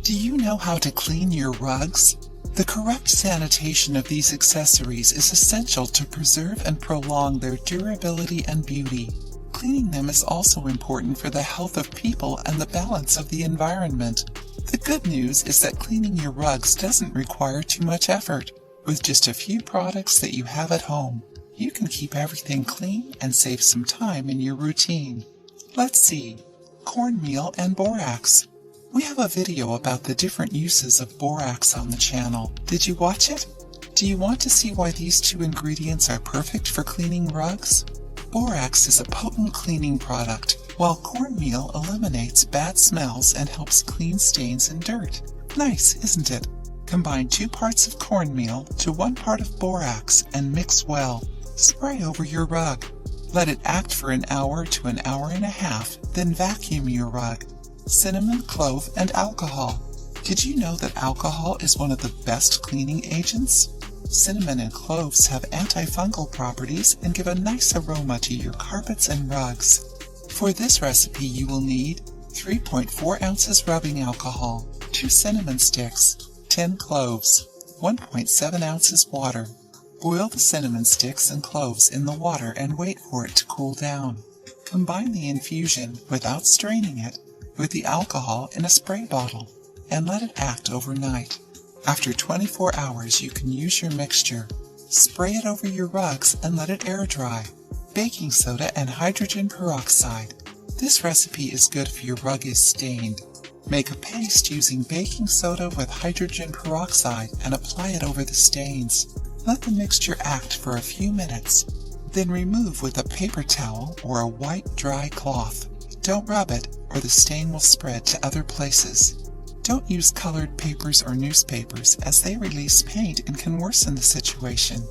Do you know how to clean your rugs? The correct sanitation of these accessories is essential to preserve and prolong their durability and beauty. Cleaning them is also important for the health of people and the balance of the environment. The good news is that cleaning your rugs doesn't require too much effort. With just a few products that you have at home, you can keep everything clean and save some time in your routine. Let's see. Cornmeal and borax. We have a video about the different uses of borax on the channel. Did you watch it? Do you want to see why these two ingredients are perfect for cleaning rugs? Borax is a potent cleaning product, while cornmeal eliminates bad smells and helps clean stains and dirt. Nice, isn't it? Combine 2 parts of cornmeal to 1 part of borax and mix well. Spray over your rug. Let it act for an hour to an hour and a half, then vacuum your rug. Cinnamon, clove, and alcohol. Did you know that alcohol is one of the best cleaning agents? Cinnamon and cloves have antifungal properties and give a nice aroma to your carpets and rugs. For this recipe you will need 3.4 ounces rubbing alcohol, 2 cinnamon sticks, 10 cloves, 1.7 ounces water. Boil the cinnamon sticks and cloves in the water and wait for it to cool down. Combine the infusion, without straining it, with the alcohol in a spray bottle and let it act overnight. After 24 hours you can use your mixture. Spray it over your rugs and let it air dry. Baking soda and hydrogen peroxide. This recipe is good if your rug is stained. Make a paste using baking soda with hydrogen peroxide and apply it over the stains. Let the mixture act for a few minutes. Then remove with a paper towel or a white dry cloth. Don't rub it, or the stain will spread to other places. Don't use colored papers or newspapers, as they release paint and can worsen the situation.